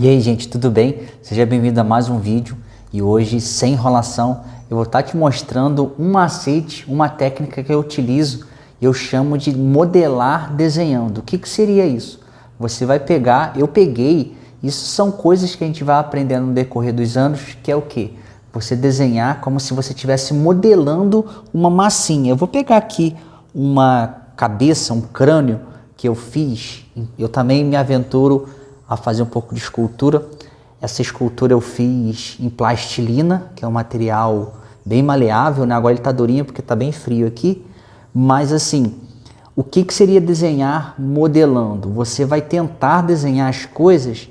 E aí, gente, tudo bem? Seja bem-vindo a mais um vídeo e hoje, sem enrolação, eu vou estar te mostrando um macete, uma técnica que eu utilizo e eu chamo de modelar desenhando. O que seria isso? Você vai pegar, eu peguei, isso são coisas que a gente vai aprendendo no decorrer dos anos, que é o quê? Você desenhar como se você estivesse modelando uma massinha. Eu vou pegar aqui uma cabeça, um crânio que eu fiz, eu também me aventuro a fazer um pouco de escultura. Essa escultura eu fiz em plastilina, que é um material bem maleável, né? Agora ele tá durinho porque tá bem frio aqui, mas assim, o que seria desenhar modelando? Você vai tentar desenhar as coisas,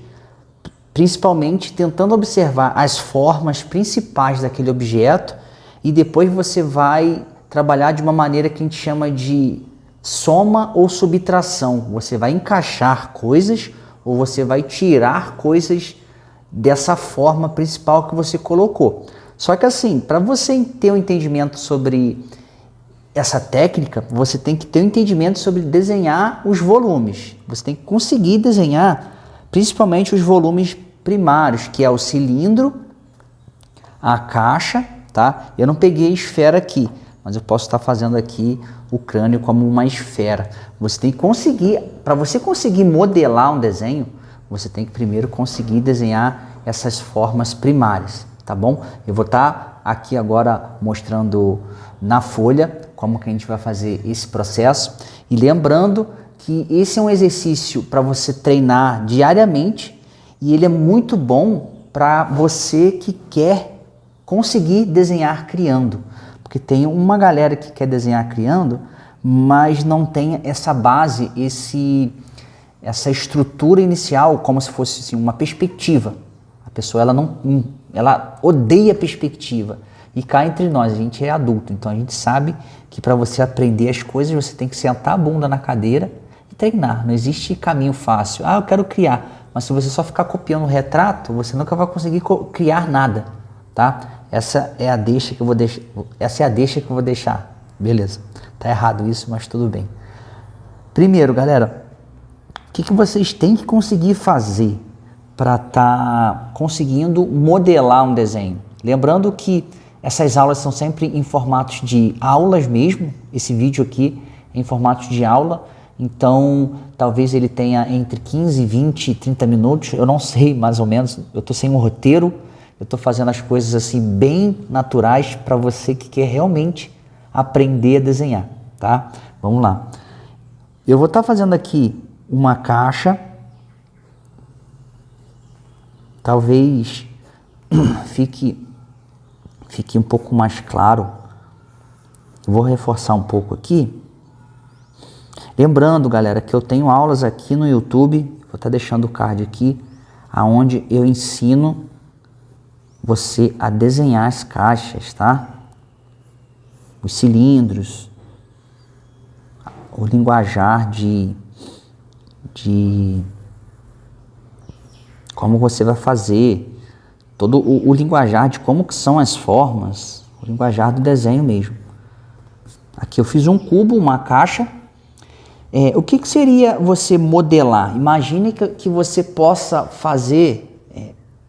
principalmente tentando observar as formas principais daquele objeto e depois você vai trabalhar de uma maneira que a gente chama de soma ou subtração. Você vai encaixar coisas ou você vai tirar coisas dessa forma principal que você colocou. Só que assim, para você ter um entendimento sobre essa técnica, você tem que ter um entendimento sobre desenhar os volumes. Você tem que conseguir desenhar principalmente os volumes primários, que é o cilindro, a caixa, tá? Eu não peguei esfera aqui, mas eu posso estar fazendo aqui o crânio como uma esfera. Você tem que conseguir, para você conseguir modelar um desenho, você tem que primeiro conseguir desenhar essas formas primárias, tá bom? Eu vou estar aqui agora mostrando na folha como que a gente vai fazer esse processo e lembrando que esse é um exercício para você treinar diariamente e ele é muito bom para você que quer conseguir desenhar criando. Porque tem uma galera que quer desenhar criando, mas não tem essa base, essa estrutura inicial, como se fosse assim, uma perspectiva. A pessoa ela odeia perspectiva. E cá entre nós, a gente é adulto, então a gente sabe que para você aprender as coisas, você tem que sentar a bunda na cadeira e treinar. Não existe caminho fácil. Ah, eu quero criar. Mas se você só ficar copiando o retrato, você nunca vai conseguir criar nada, tá? Essa é a deixa que eu vou deixar. Beleza. Tá errado isso, mas tudo bem. Primeiro, galera, o que vocês têm que conseguir fazer para estar conseguindo modelar um desenho? Lembrando que essas aulas são sempre em formatos de aulas mesmo. Esse vídeo aqui é em formato de aula. Então, talvez ele tenha entre 15, 20 e 30 minutos. Eu não sei, mais ou menos. Eu estou sem um roteiro. Eu estou fazendo as coisas assim bem naturais para você que quer realmente aprender a desenhar, tá? Vamos lá. Eu vou estar fazendo aqui uma caixa. Talvez fique um pouco mais claro. Eu vou reforçar um pouco aqui. Lembrando, galera, que eu tenho aulas aqui no YouTube. Vou estar deixando o card aqui, aonde eu ensino você a desenhar as caixas, tá? Os cilindros, o linguajar de como você vai fazer, todo o linguajar de como que são as formas, o linguajar do desenho mesmo. Aqui eu fiz um cubo, uma caixa. O que seria você modelar? Imagine que você possa fazer...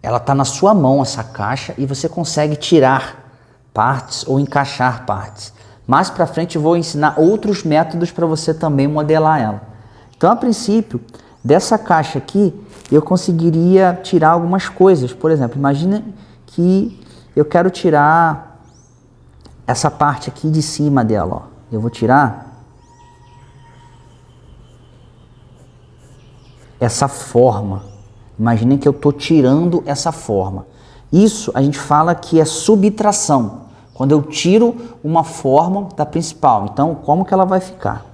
Ela está na sua mão, essa caixa, e você consegue tirar partes ou encaixar partes. Mais para frente eu vou ensinar outros métodos para você também modelar ela. Então, a princípio, dessa caixa aqui, eu conseguiria tirar algumas coisas. Por exemplo, imagina que eu quero tirar essa parte aqui de cima dela. Ó. Eu vou tirar essa forma. Imaginem que eu estou tirando essa forma. Isso a gente fala que é subtração. Quando eu tiro uma forma da principal. Então, como que ela vai ficar?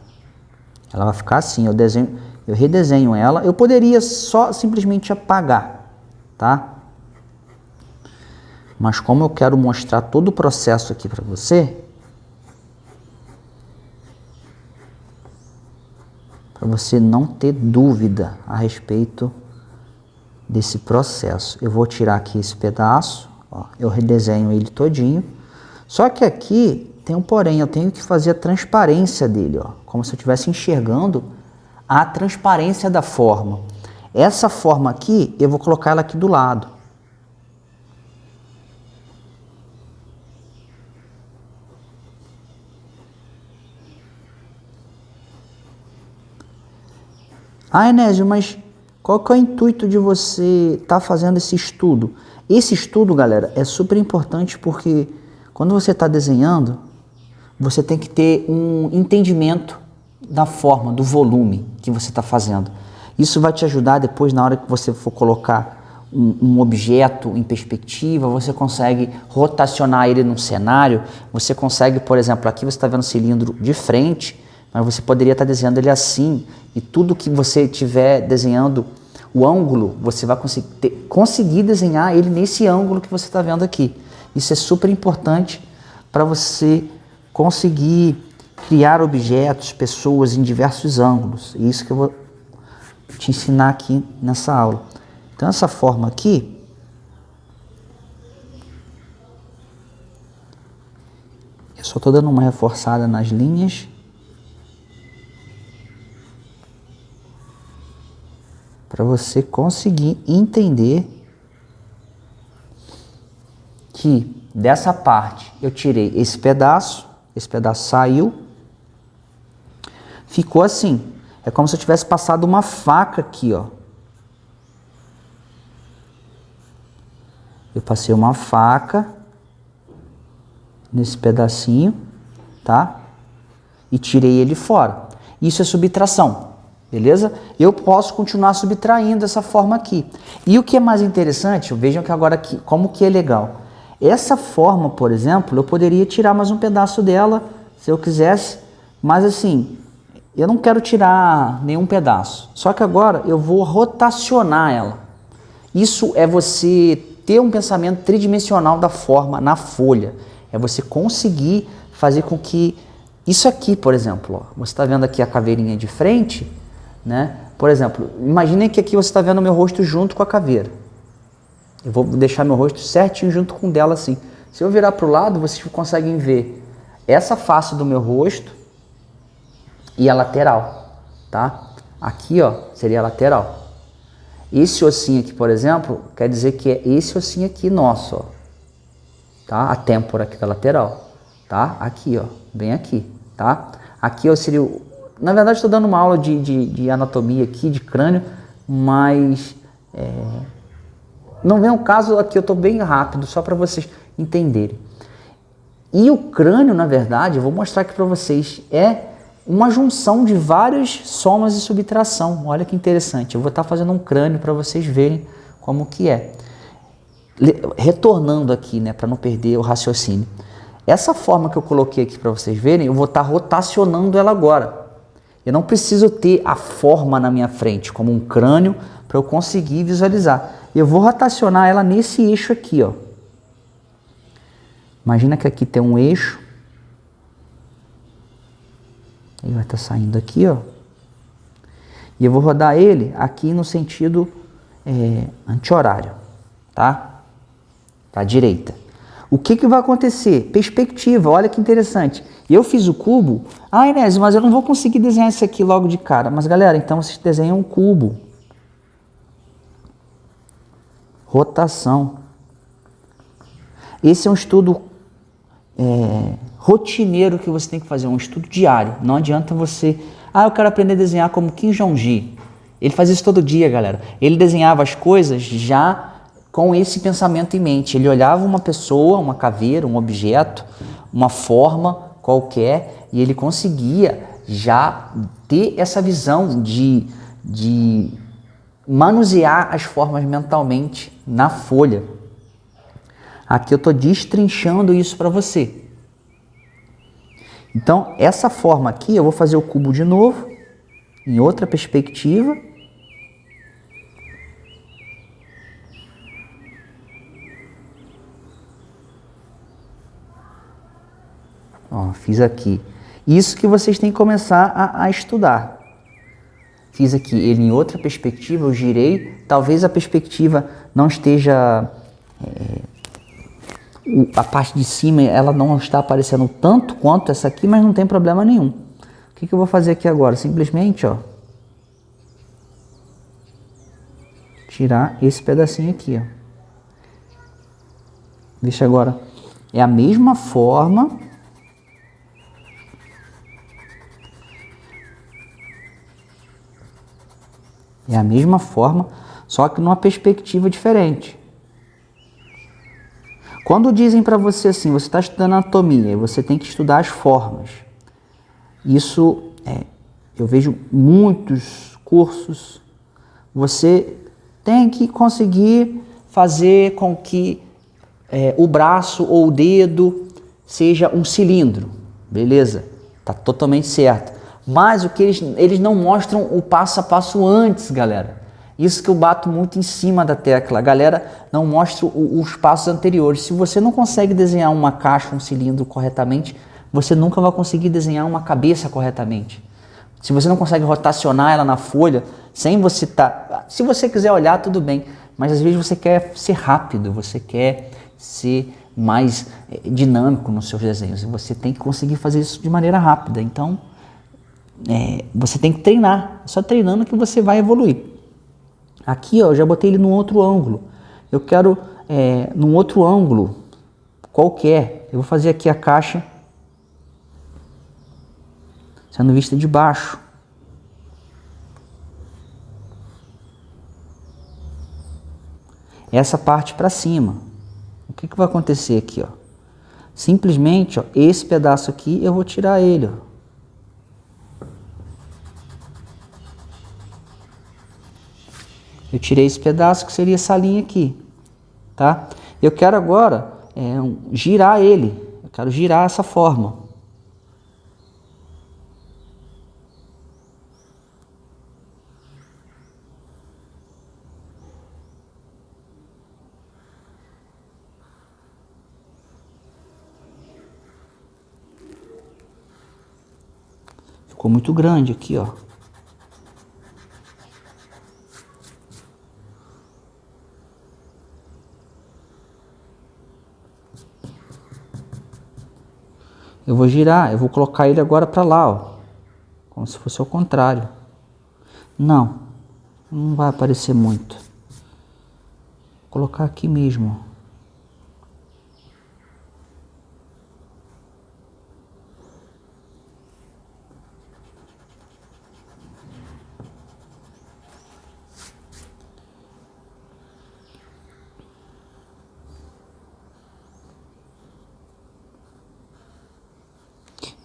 Ela vai ficar assim. Eu redesenho ela. Eu poderia só simplesmente apagar, tá? Mas como eu quero mostrar todo o processo aqui para você, para você não ter dúvida a respeito desse processo. Eu vou tirar aqui esse pedaço, ó, eu redesenho ele todinho. Só que aqui tem um porém, eu tenho que fazer a transparência dele, ó, como se eu estivesse enxergando a transparência da forma. Essa forma aqui, eu vou colocar ela aqui do lado. Ah, Enésio, mas qual que é o intuito de você estar fazendo esse estudo? Esse estudo, galera, é super importante porque quando você está desenhando, você tem que ter um entendimento da forma, do volume que você está fazendo. Isso vai te ajudar depois, na hora que você for colocar um objeto em perspectiva, você consegue rotacionar ele num cenário, você consegue, por exemplo, aqui você está vendo o cilindro de frente, mas você poderia estar desenhando ele assim, e tudo que você estiver desenhando, o ângulo, você vai conseguir desenhar ele nesse ângulo que você está vendo aqui. Isso é super importante para você conseguir criar objetos, pessoas em diversos ângulos. É isso que eu vou te ensinar aqui nessa aula. Então, essa forma aqui, eu só estou dando uma reforçada nas linhas. Para você conseguir entender que dessa parte eu tirei esse pedaço saiu, ficou assim. É como se eu tivesse passado uma faca aqui, ó. Eu passei uma faca nesse pedacinho, tá? E tirei ele fora. Isso é subtração. Beleza? Eu posso continuar subtraindo essa forma aqui. E o que é mais interessante, vejam que agora aqui, como que é legal. Essa forma, por exemplo, eu poderia tirar mais um pedaço dela, se eu quisesse, mas assim, eu não quero tirar nenhum pedaço. Só que agora eu vou rotacionar ela. Isso é você ter um pensamento tridimensional da forma na folha. É você conseguir fazer com que isso aqui, por exemplo, ó, você está vendo aqui a caveirinha de frente, né? Por exemplo, imaginem que aqui você está vendo o meu rosto junto com a caveira. Eu vou deixar meu rosto certinho junto com o dela assim. Se eu virar para o lado, vocês conseguem ver essa face do meu rosto e a lateral, tá? Aqui, ó, seria a lateral. Esse ossinho aqui, por exemplo, quer dizer que é esse ossinho aqui nosso, ó, tá? A têmpora aqui da lateral, tá? Aqui, ó, bem aqui, tá? Aqui, ó, seria o... Na verdade, estou dando uma aula de anatomia aqui, de crânio, mas não vem ao caso aqui, eu estou bem rápido, só para vocês entenderem. E o crânio, na verdade, eu vou mostrar aqui para vocês, é uma junção de várias somas e subtração. Olha que interessante, eu vou estar fazendo um crânio para vocês verem como que é. Retornando aqui, né, para não perder o raciocínio. Essa forma que eu coloquei aqui para vocês verem, eu vou estar rotacionando ela agora. Eu não preciso ter a forma na minha frente, como um crânio, para eu conseguir visualizar. Eu vou rotacionar ela nesse eixo aqui, ó. Imagina que aqui tem um eixo. Ele vai estar saindo aqui, ó. E eu vou rodar ele aqui no sentido anti-horário, tá? Para a direita. O que vai acontecer? Perspectiva, olha que interessante. Eu fiz o cubo. Ah, Inés, mas eu não vou conseguir desenhar isso aqui logo de cara. Mas, galera, então vocês desenham um cubo. Rotação. Esse é um estudo rotineiro que você tem que fazer, um estudo diário. Não adianta você... Ah, eu quero aprender a desenhar como Kim Jong-un. Ele fazia isso todo dia, galera. Ele desenhava as coisas já com esse pensamento em mente. Ele olhava uma pessoa, uma caveira, um objeto, uma forma qualquer, e ele conseguia já ter essa visão de manusear as formas mentalmente na folha. Aqui eu estou destrinchando isso para você. Então, essa forma aqui, eu vou fazer o cubo de novo, em outra perspectiva. Ó, fiz aqui. Isso que vocês têm que começar a estudar. Fiz aqui ele em outra perspectiva, eu girei. Talvez a perspectiva não esteja... a parte de cima ela não está aparecendo tanto quanto essa aqui, mas não tem problema nenhum. O que eu vou fazer aqui agora? Simplesmente, ó, tirar esse pedacinho aqui, ó. Deixa agora. É a mesma forma. É a mesma forma, só que numa perspectiva diferente. Quando dizem para você assim, você está estudando anatomia, você tem que estudar as formas. Isso, eu vejo muitos cursos, você tem que conseguir fazer com que o braço ou o dedo seja um cilindro, beleza? Tá totalmente certo. Mas o que eles não mostram o passo a passo antes, galera. Isso que eu bato muito em cima da tecla. A galera não mostra os passos anteriores. Se você não consegue desenhar uma caixa, um cilindro corretamente, você nunca vai conseguir desenhar uma cabeça corretamente. Se você não consegue rotacionar ela na folha, sem você estar... Se você quiser olhar, tudo bem. Mas às vezes você quer ser rápido, você quer ser mais dinâmico nos seus desenhos. E você tem que conseguir fazer isso de maneira rápida. Então, você tem que treinar. É só treinando que você vai evoluir. Aqui, ó, eu já botei ele num outro ângulo. Eu quero, num outro ângulo qualquer, eu vou fazer aqui a caixa sendo vista de baixo. Essa parte para cima. O que vai acontecer aqui, ó? Simplesmente, ó, esse pedaço aqui eu vou tirar ele, ó. Eu tirei esse pedaço que seria essa linha aqui, tá? Eu quero agora girar ele. Eu quero girar essa forma. Ficou muito grande aqui, ó. Eu vou girar, eu vou colocar ele agora para lá, ó. Como se fosse ao contrário. Não vai aparecer muito. Vou colocar aqui mesmo.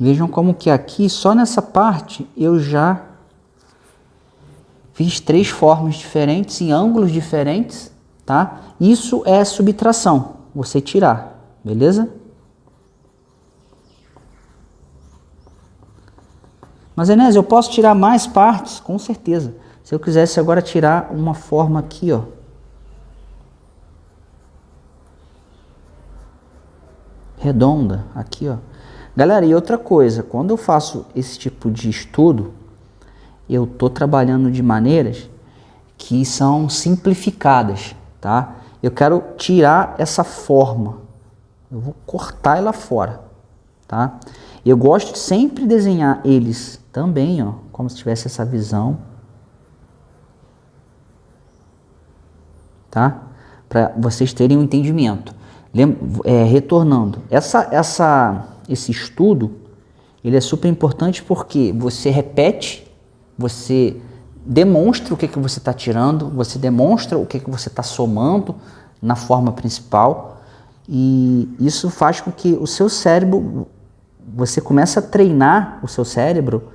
Vejam como que aqui, só nessa parte, eu já fiz 3 formas diferentes, em ângulos diferentes, tá? Isso é subtração, você tirar, beleza? Mas, Enéas, eu posso tirar mais partes? Com certeza. Se eu quisesse agora tirar uma forma aqui, ó. Redonda, aqui, ó. Galera, e outra coisa, quando eu faço esse tipo de estudo, eu tô trabalhando de maneiras que são simplificadas, tá? Eu quero tirar essa forma, eu vou cortar ela fora, tá? Eu gosto de sempre desenhar eles também, ó, como se tivesse essa visão, tá? Para vocês terem um entendimento. Retornando, esse estudo, ele é super importante porque você repete, você demonstra o que você está tirando, você demonstra o que você está somando na forma principal, e isso faz com que o seu cérebro, você comece a treinar o seu cérebro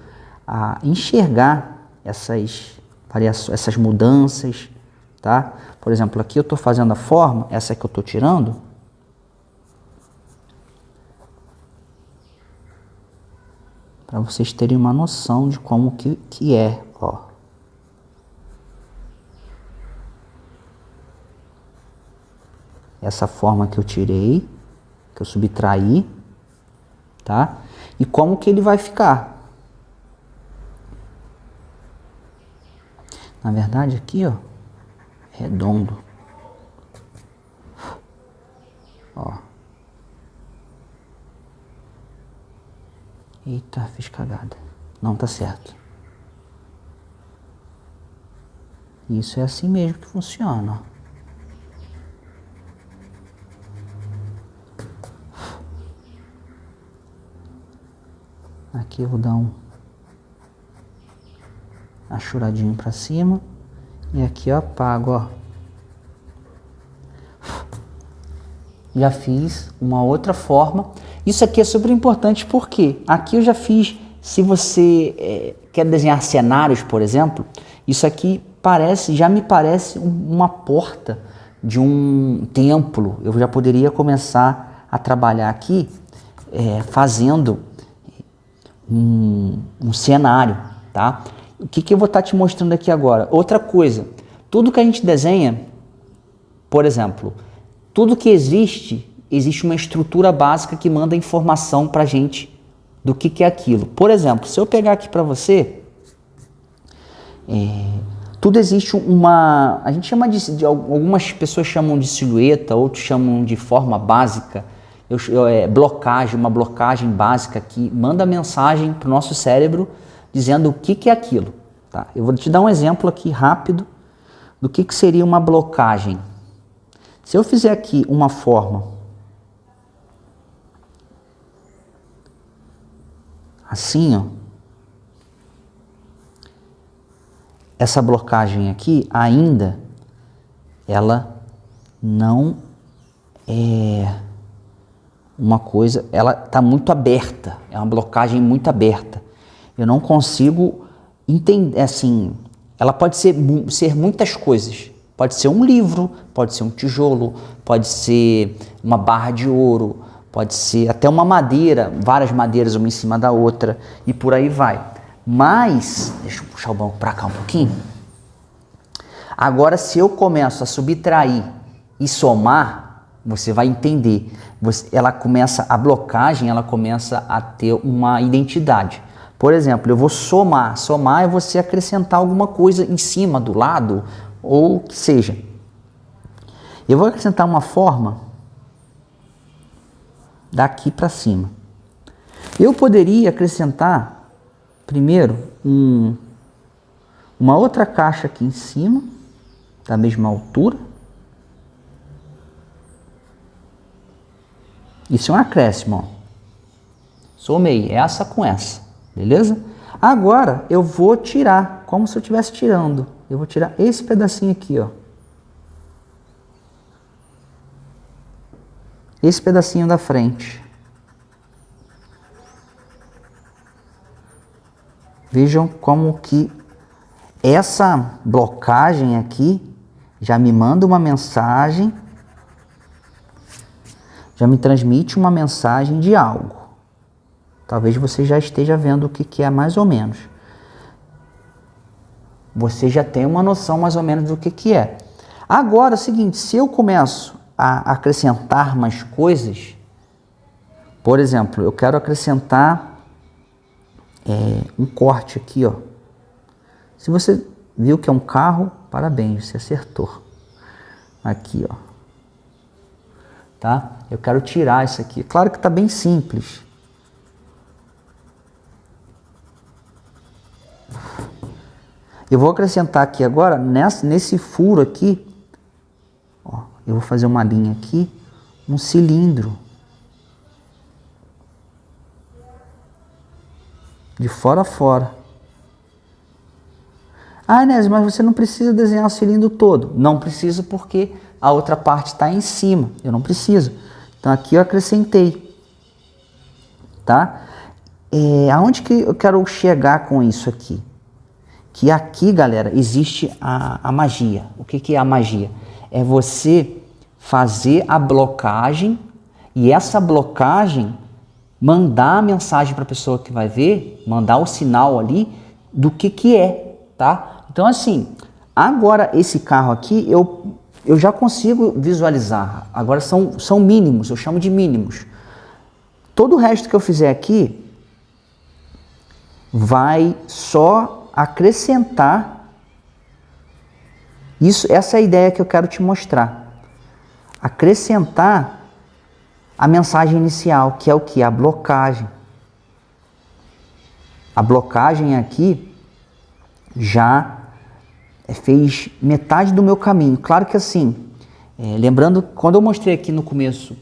a enxergar essas variações, essas mudanças, tá? Por exemplo, aqui eu estou fazendo a forma, essa que eu estou tirando, para vocês terem uma noção de como que é, ó. Essa forma que eu tirei, que eu subtraí, tá? E como que ele vai ficar. Na verdade aqui, ó, redondo. Ó. Eita, fiz cagada. Não tá certo. Isso é assim mesmo que funciona. Aqui eu vou dar uma achuradinho para cima. E aqui eu apago, ó. Já fiz uma outra forma. Isso aqui é super importante porque aqui eu já fiz, se você quer desenhar cenários, por exemplo, isso aqui já me parece uma porta de um templo. Eu já poderia começar a trabalhar aqui fazendo um cenário, tá? O que eu vou estar te mostrando aqui agora? Outra coisa, tudo que a gente desenha, por exemplo, tudo que existe uma estrutura básica que manda informação para a gente do que é aquilo. Por exemplo, se eu pegar aqui para você, tudo existe a gente chama algumas pessoas chamam de silhueta, outros chamam de forma básica, uma blocagem básica que manda mensagem para o nosso cérebro dizendo o que é aquilo. Tá? Eu vou te dar um exemplo aqui rápido do que seria uma blocagem. Se eu fizer aqui uma forma assim, ó, essa blocagem aqui ainda, ela não é uma coisa, ela está muito aberta, é uma blocagem muito aberta. Eu não consigo entender, assim, ela pode ser muitas coisas. Pode ser um livro, pode ser um tijolo, pode ser uma barra de ouro, pode ser até uma madeira, várias madeiras uma em cima da outra e por aí vai. Mas, deixa eu puxar o banco para cá um pouquinho. Agora, se eu começo a subtrair e somar, você vai entender. A blocagem, ela começa a ter uma identidade. Por exemplo, eu vou somar é você acrescentar alguma coisa em cima, do lado, ou que seja. Eu vou acrescentar uma forma daqui para cima. Eu poderia acrescentar primeiro uma outra caixa aqui em cima, da mesma altura. Isso é um acréscimo, ó. Somei essa com essa, beleza? Agora eu vou tirar, como se eu estivesse tirando. Eu vou tirar esse pedacinho aqui, ó. Esse pedacinho da frente. Vejam como que essa blocagem aqui já me manda uma mensagem, já me transmite uma mensagem de algo. Talvez você já esteja vendo o que é mais ou menos. Você já tem uma noção mais ou menos do que é. Agora é o seguinte, se eu começo a acrescentar mais coisas, por exemplo, eu quero acrescentar um corte aqui, ó. Se você viu que é um carro, parabéns, você acertou. Aqui, ó. Tá? Eu quero tirar isso aqui. Claro que tá bem simples. Eu vou acrescentar aqui agora, nesse furo aqui, ó, eu vou fazer uma linha aqui, um cilindro. De fora a fora. Ah, Inés, mas você não precisa desenhar o cilindro todo. Não preciso porque a outra parte está em cima. Eu não preciso. Então aqui eu acrescentei. Tá? Aonde que eu quero chegar com isso aqui? Que aqui, galera, existe a magia. O que é a magia? É você fazer a blocagem e essa blocagem mandar a mensagem para a pessoa que vai ver, mandar o sinal ali do que é, tá? Então, assim, agora esse carro aqui eu já consigo visualizar. Agora são mínimos, eu chamo de mínimos. Todo o resto que eu fizer aqui vai só acrescentar isso, essa é a ideia que eu quero te mostrar. Acrescentar a mensagem inicial, que é o que? A blocagem. A blocagem aqui já fez metade do meu caminho. Claro que assim, lembrando, quando eu mostrei aqui no começo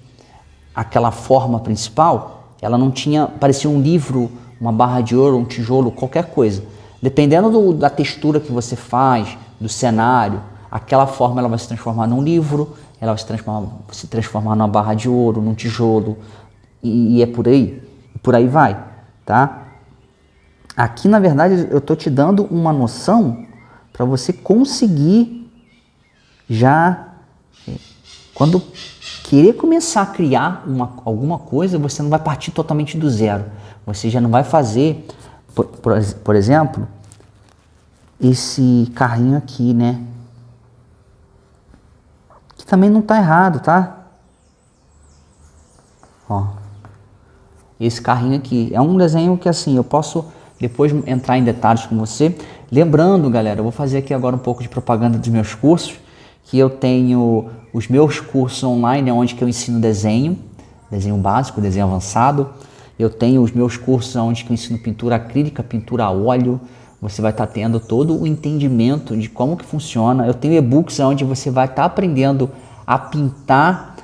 aquela forma principal, ela não tinha, parecia um livro, uma barra de ouro, um tijolo, qualquer coisa. Dependendo da textura que você faz, do cenário, aquela forma ela vai se transformar num livro, ela vai se transformar numa barra de ouro, num tijolo, e é por aí vai, tá? Aqui, na verdade, eu estou te dando uma noção para você conseguir já, quando querer começar a criar alguma coisa, você não vai partir totalmente do zero. Você já não vai fazer, por exemplo, esse carrinho aqui, né? Que também não está errado, tá? Ó, esse carrinho aqui é um desenho que assim, eu posso depois entrar em detalhes com você. Lembrando, galera, eu vou fazer aqui agora um pouco de propaganda dos meus cursos, que eu tenho os meus cursos online, onde que eu ensino desenho básico, desenho avançado. Eu tenho os meus cursos onde que eu ensino pintura acrílica, pintura a óleo. Você vai estar tendo todo o entendimento de como que funciona. Eu tenho e-books onde você vai estar aprendendo a pintar,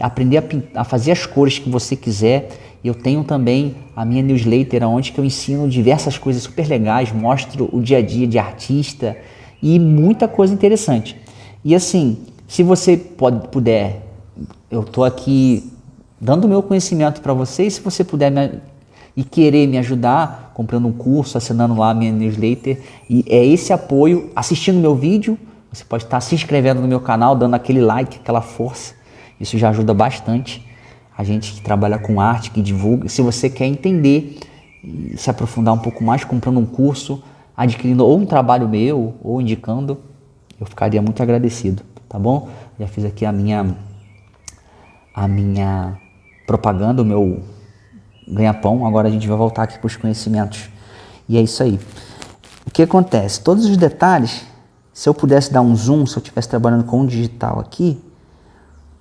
aprender a fazer as cores que você quiser. Eu tenho também a minha newsletter, onde que eu ensino diversas coisas super legais, mostro o dia a dia de artista e muita coisa interessante. E assim, se você puder, eu estou aqui dando o meu conhecimento para vocês, se você puder e querer me ajudar, comprando um curso, assinando lá a minha newsletter, e é esse apoio, assistindo meu vídeo, você pode estar se inscrevendo no meu canal, dando aquele like, aquela força, isso já ajuda bastante. A gente que trabalha com arte, que divulga, se você quer entender e se aprofundar um pouco mais, comprando um curso, adquirindo ou um trabalho meu, ou indicando, eu ficaria muito agradecido, tá bom? Já fiz aqui a minha propaganda, o meu ganha-pão, agora a gente vai voltar aqui para os conhecimentos. E é isso aí. O que acontece? Todos os detalhes, se eu pudesse dar um zoom, se eu estivesse trabalhando com um digital aqui,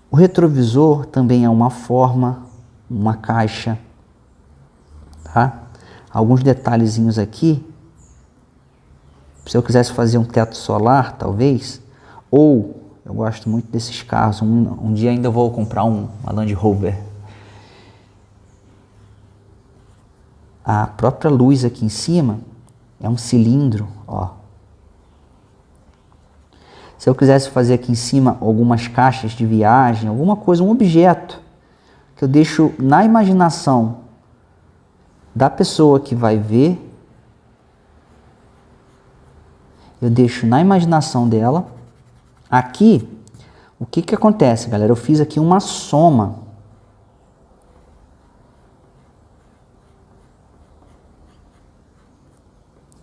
o retrovisor também é uma forma, uma caixa, tá? Alguns detalhezinhos aqui, se eu quisesse fazer um teto solar, talvez, ou eu gosto muito desses carros, um dia ainda vou comprar uma Land Rover. A própria luz aqui em cima é um cilindro, ó. Se eu quisesse fazer aqui em cima algumas caixas de viagem, alguma coisa, um objeto que eu deixo na imaginação da pessoa que vai ver, eu deixo na imaginação dela. Aqui, o que que acontece, galera? Eu fiz aqui uma soma.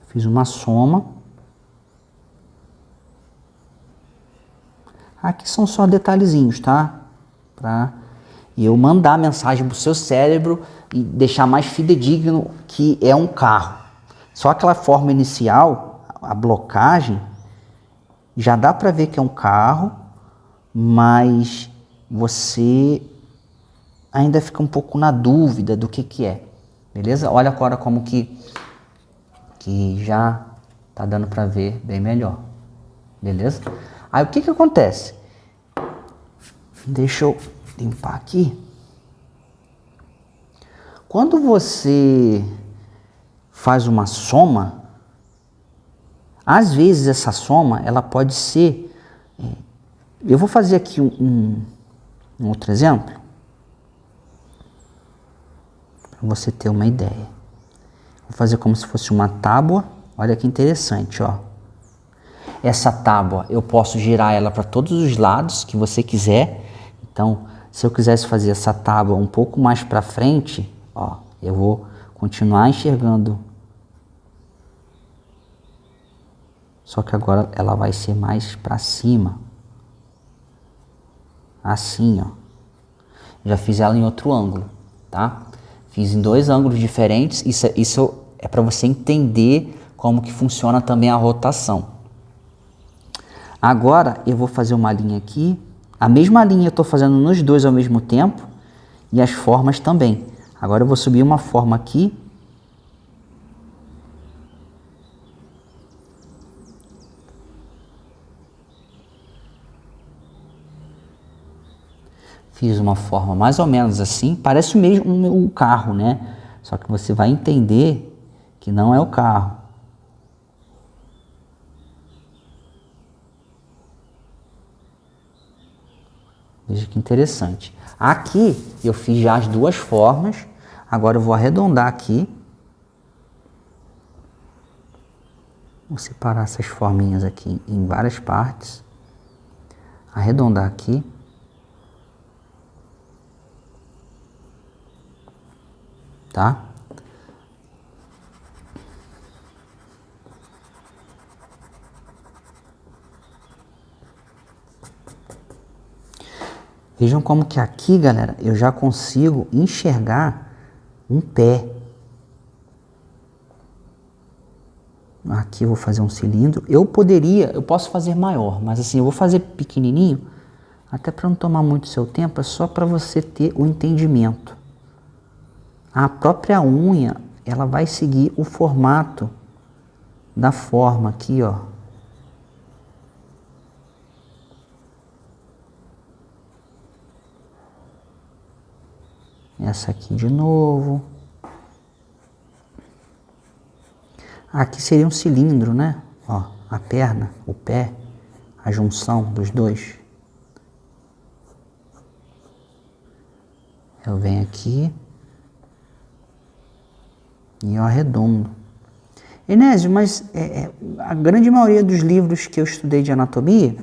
Fiz uma soma. Aqui são só detalhezinhos, tá? Para eu mandar a mensagem para o seu cérebro e deixar mais fidedigno que é um carro. Só aquela forma inicial, a blocagem, já dá para ver que é um carro, mas você ainda fica um pouco na dúvida do que é. Beleza? Olha agora como que já tá dando para ver bem melhor. Beleza? Aí o que acontece? Deixa eu limpar aqui. Quando você faz uma soma, às vezes essa soma ela pode ser... Eu vou fazer aqui um outro exemplo, para você ter uma ideia. Vou fazer como se fosse uma tábua. Olha que interessante, ó. Essa tábua, eu posso girar ela para todos os lados que você quiser. Então, se eu quisesse fazer essa tábua um pouco mais para frente, ó, eu vou continuar enxergando. Só que agora ela vai ser mais para cima. Assim, ó. Já fiz ela em outro ângulo, tá? Fiz em dois ângulos diferentes. Isso é para você entender como que funciona também a rotação. Agora eu vou fazer uma linha aqui. A mesma linha eu estou fazendo nos dois ao mesmo tempo. E as formas também. Agora eu vou subir uma forma aqui. Fiz uma forma mais ou menos assim, parece mesmo um carro, né? Só que você vai entender que não é o carro. Veja que interessante. Aqui eu fiz já as duas formas, agora eu vou arredondar aqui. Vou separar essas forminhas aqui em várias partes. Arredondar aqui. Tá? Vejam como que aqui, galera, eu já consigo enxergar um pé. Aqui eu vou fazer um cilindro. Eu posso fazer maior, mas assim, eu vou fazer pequenininho, até para não tomar muito seu tempo, é só para você ter o entendimento. A própria unha, ela vai seguir o formato da forma aqui, ó. Essa aqui de novo. Aqui seria um cilindro, né? Ó, a perna, o pé, a junção dos dois. Eu venho aqui e eu arredondo. Enésio, mas a grande maioria dos livros que eu estudei de anatomia,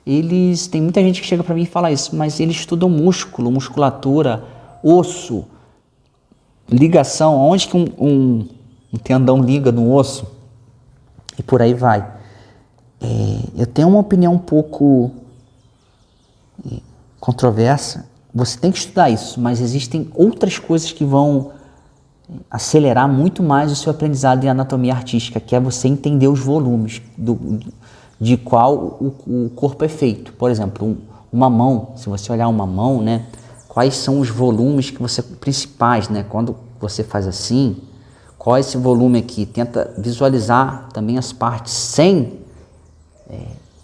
tem muita gente que chega para mim e fala isso, mas eles estudam músculo, musculatura, osso, ligação, onde que um tendão liga no osso e por aí vai. Eu tenho uma opinião um pouco controversa. Você tem que estudar isso, mas existem outras coisas que vão acelerar muito mais o seu aprendizado em anatomia artística, que é você entender os volumes de qual o corpo é feito. Por exemplo, uma mão, se você olhar uma mão, né, quais são os volumes principais, né? Quando você faz assim, qual é esse volume aqui? Tenta visualizar também as partes sem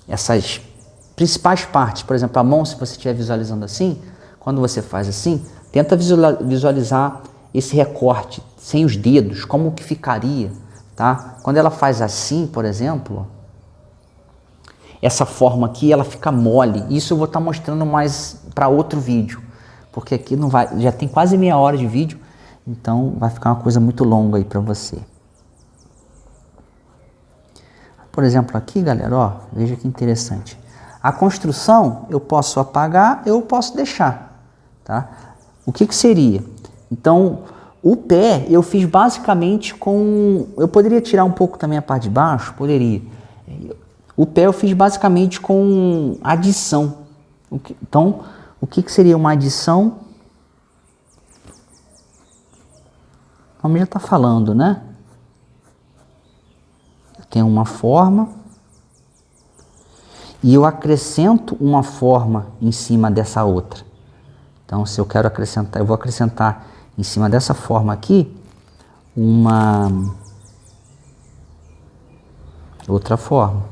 essas principais partes. Por exemplo, a mão, se você estiver visualizando assim, quando você faz assim, tenta visualizar esse recorte sem os dedos, como que ficaria, tá? Quando ela faz assim, por exemplo, essa forma aqui, ela fica mole. Isso eu vou estar mostrando mais para outro vídeo, porque aqui não vai, já tem quase meia hora de vídeo, então vai ficar uma coisa muito longa aí para você. Por exemplo, aqui, galera, ó, veja que interessante. A construção eu posso apagar, eu posso deixar, tá? O que seria? Então, o pé eu fiz basicamente eu poderia tirar um pouco também a parte de baixo? Poderia. O pé eu fiz basicamente com adição. Então, o que seria uma adição? O nome já está falando, né? Eu tenho uma forma e eu acrescento uma forma em cima dessa outra. Então, se eu quero acrescentar, eu vou acrescentar em cima dessa forma aqui uma outra forma.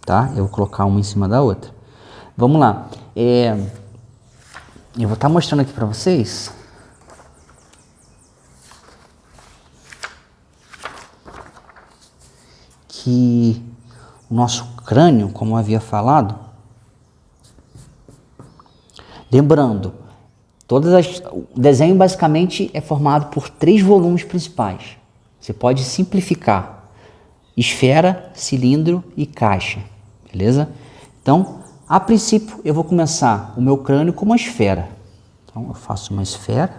Tá? Eu vou colocar uma em cima da outra. Vamos lá. Eu vou estar mostrando aqui para vocês. Que o nosso crânio, como eu havia falado, lembrando, o desenho basicamente é formado por 3 volumes principais. Você pode simplificar: esfera, cilindro e caixa, beleza? Então, a princípio, eu vou começar o meu crânio com uma esfera. Então, eu faço uma esfera,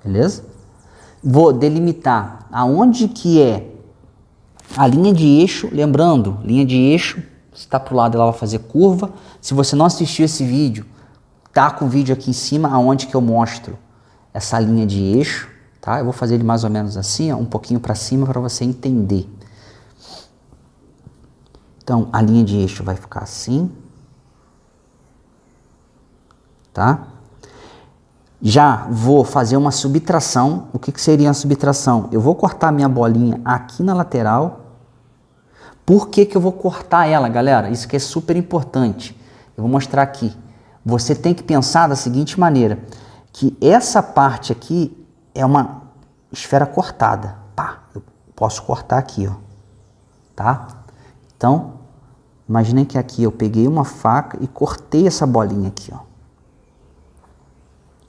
beleza? Vou delimitar aonde que é a linha de eixo. Lembrando, linha de eixo, se está para o lado ela vai fazer curva. Se você não assistiu esse vídeo, tá com o vídeo aqui em cima aonde que eu mostro essa linha de eixo, tá? Eu vou fazer ele mais ou menos assim, ó, um pouquinho para cima para você entender. Então, a linha de eixo vai ficar assim, tá? Já vou fazer uma subtração. O que seria uma subtração? Eu vou cortar a minha bolinha aqui na lateral. Por que eu vou cortar ela, galera? Isso que é super importante. Eu vou mostrar aqui. Você tem que pensar da seguinte maneira, que essa parte aqui é uma esfera cortada. Pá, eu posso cortar aqui, ó. Tá? Então, imaginem que aqui eu peguei uma faca e cortei essa bolinha aqui, ó.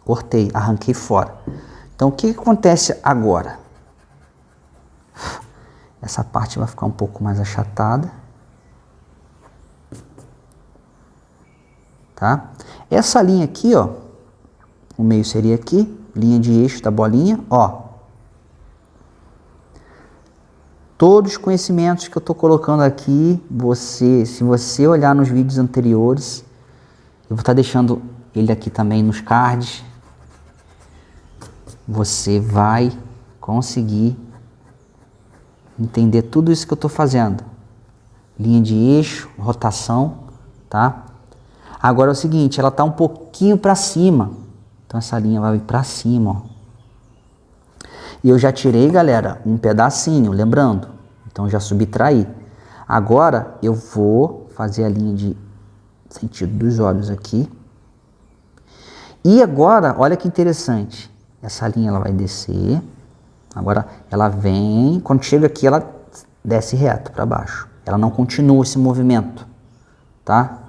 Cortei, arranquei fora. Então, o que acontece agora? Essa parte vai ficar um pouco mais achatada. Tá? Essa linha aqui, ó, o meio seria aqui, linha de eixo da bolinha, ó. Todos os conhecimentos que eu estou colocando aqui, se você olhar nos vídeos anteriores, eu vou estar deixando ele aqui também nos cards, você vai conseguir entender tudo isso que eu estou fazendo. Linha de eixo, rotação, tá? Agora é o seguinte, ela está um pouquinho para cima, então essa linha vai vir para cima, ó. E eu já tirei, galera, um pedacinho, lembrando, então já subtraí. Agora eu vou fazer a linha de sentido dos olhos aqui. E agora, olha que interessante, essa linha ela vai descer, agora ela vem, quando chega aqui ela desce reto para baixo, ela não continua esse movimento, tá?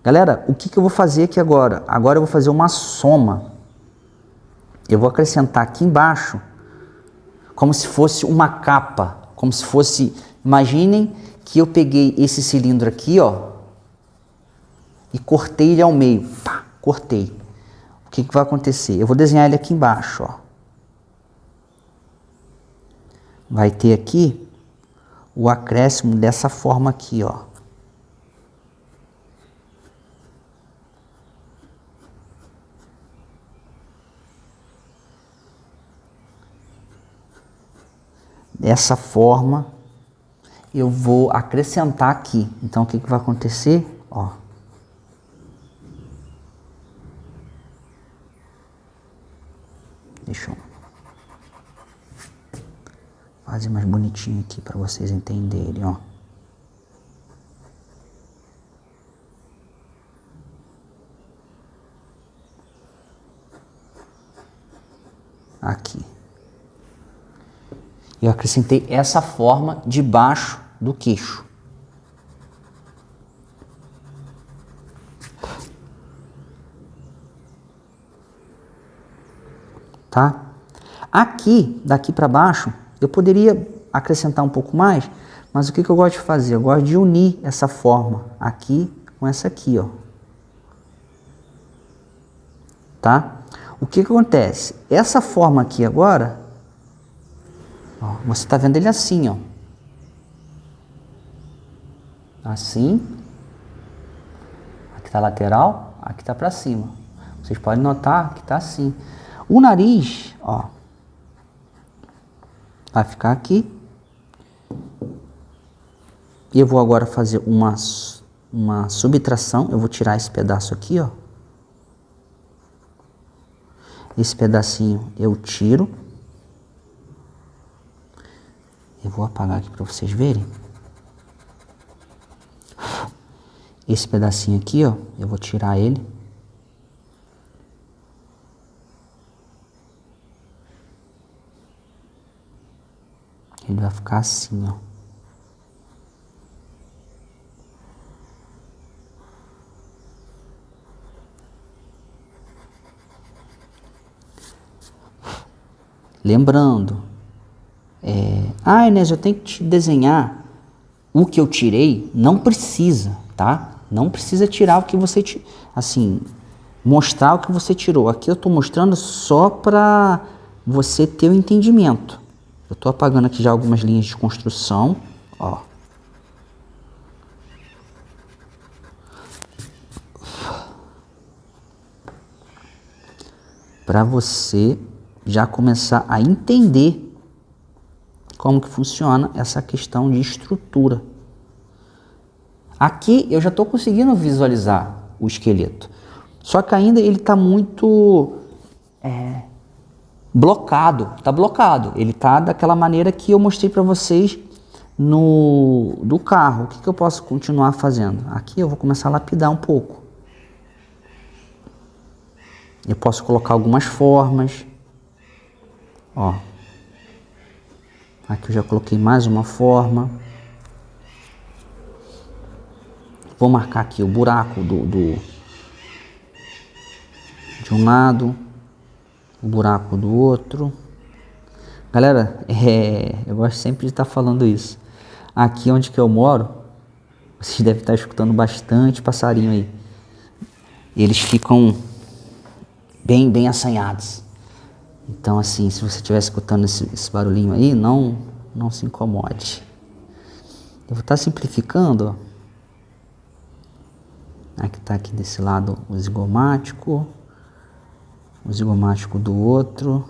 Galera, o que eu vou fazer aqui agora? Agora eu vou fazer uma soma. Eu vou acrescentar aqui embaixo, como se fosse uma capa, como se fosse, imaginem que eu peguei esse cilindro aqui, ó, e cortei ele ao meio, pá, cortei. O que vai acontecer? Eu vou desenhar ele aqui embaixo, ó. Vai ter aqui o acréscimo dessa forma aqui, ó. Dessa forma, eu vou acrescentar aqui. Então, o que vai acontecer? Ó. Deixa eu fazer mais bonitinho aqui para vocês entenderem, ó. Aqui. Eu acrescentei essa forma debaixo do queixo. Tá? Aqui, daqui para baixo, eu poderia acrescentar um pouco mais, mas o que eu gosto de fazer? Eu gosto de unir essa forma aqui com essa aqui, ó. Tá? O que acontece? Essa forma aqui agora, ó, você está vendo ele assim, ó. Assim. Aqui está a lateral, aqui está para cima. Vocês podem notar que está assim. O nariz, ó, vai ficar aqui. E eu vou agora fazer uma subtração. Eu vou tirar esse pedaço aqui, ó. Esse pedacinho eu tiro. Eu vou apagar aqui para vocês verem. Esse pedacinho aqui, ó, eu vou tirar ele. Ele vai ficar assim, ó. Lembrando, Inés, eu tenho que te desenhar o que eu tirei. Não precisa, tá? Não precisa tirar o que você, assim, mostrar o que você tirou. Aqui eu estou mostrando só para você ter o entendimento. Eu estou apagando aqui já algumas linhas de construção, ó. Para você já começar a entender como que funciona essa questão de estrutura. Aqui eu já estou conseguindo visualizar o esqueleto, só que ainda ele está muito blocado, tá blocado. Ele tá daquela maneira que eu mostrei para vocês do carro. O que eu posso continuar fazendo? Aqui eu vou começar a lapidar um pouco. Eu posso colocar algumas formas. Ó. Aqui eu já coloquei mais uma forma. Vou marcar aqui o buraco de um lado, o buraco do outro. Galera, eu gosto sempre de estar falando isso. Aqui onde que eu moro, vocês devem estar escutando bastante passarinho aí. Eles ficam bem assanhados. Então assim, se você estiver escutando esse barulhinho aí, não se incomode. Eu vou estar simplificando, ó. Aqui tá aqui desse lado o zigomático do outro.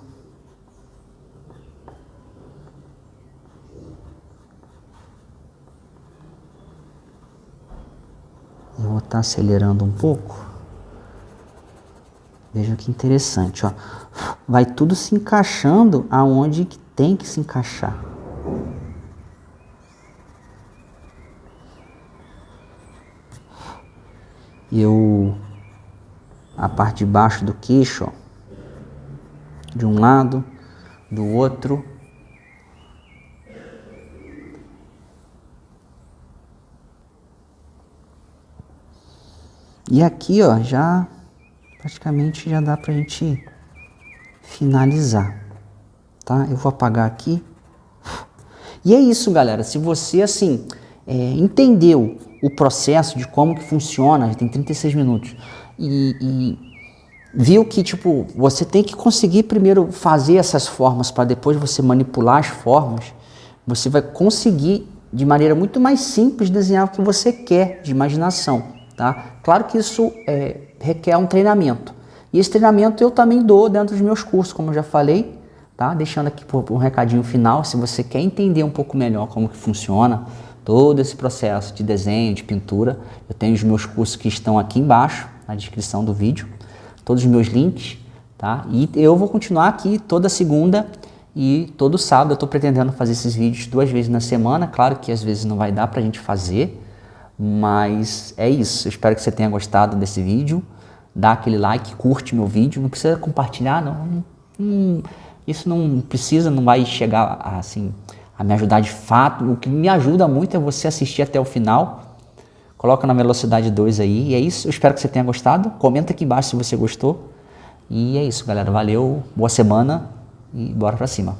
Eu vou estar acelerando um pouco. Veja que interessante, ó. Vai tudo se encaixando aonde que tem que se encaixar. A parte de baixo do queixo, ó, de um lado, do outro. E aqui, ó, praticamente já dá pra gente finalizar, tá? Eu vou apagar aqui. E é isso, galera. Se você, assim, entendeu o processo de como que funciona, já tem 36 minutos, e viu que, tipo, você tem que conseguir primeiro fazer essas formas para depois você manipular as formas, você vai conseguir, de maneira muito mais simples, desenhar o que você quer, de imaginação, tá? Claro que isso requer um treinamento. E esse treinamento eu também dou dentro dos meus cursos, como eu já falei, tá? Deixando aqui um recadinho final, se você quer entender um pouco melhor como que funciona todo esse processo de desenho, de pintura, eu tenho os meus cursos que estão aqui embaixo, na descrição do vídeo, todos os meus links, tá? E eu vou continuar aqui toda segunda e todo sábado. Eu estou pretendendo fazer esses vídeos 2 vezes na semana, claro que às vezes não vai dar pra gente fazer, mas é isso. Eu espero que você tenha gostado desse vídeo. Dá aquele like, curte meu vídeo, não precisa compartilhar, isso não precisa, não vai chegar assim a me ajudar de fato. O que me ajuda muito é você assistir até o final. Coloca na velocidade 2 aí, e é isso. Eu espero que você tenha gostado. Comenta aqui embaixo se você gostou. E é isso, galera. Valeu, boa semana e bora pra cima.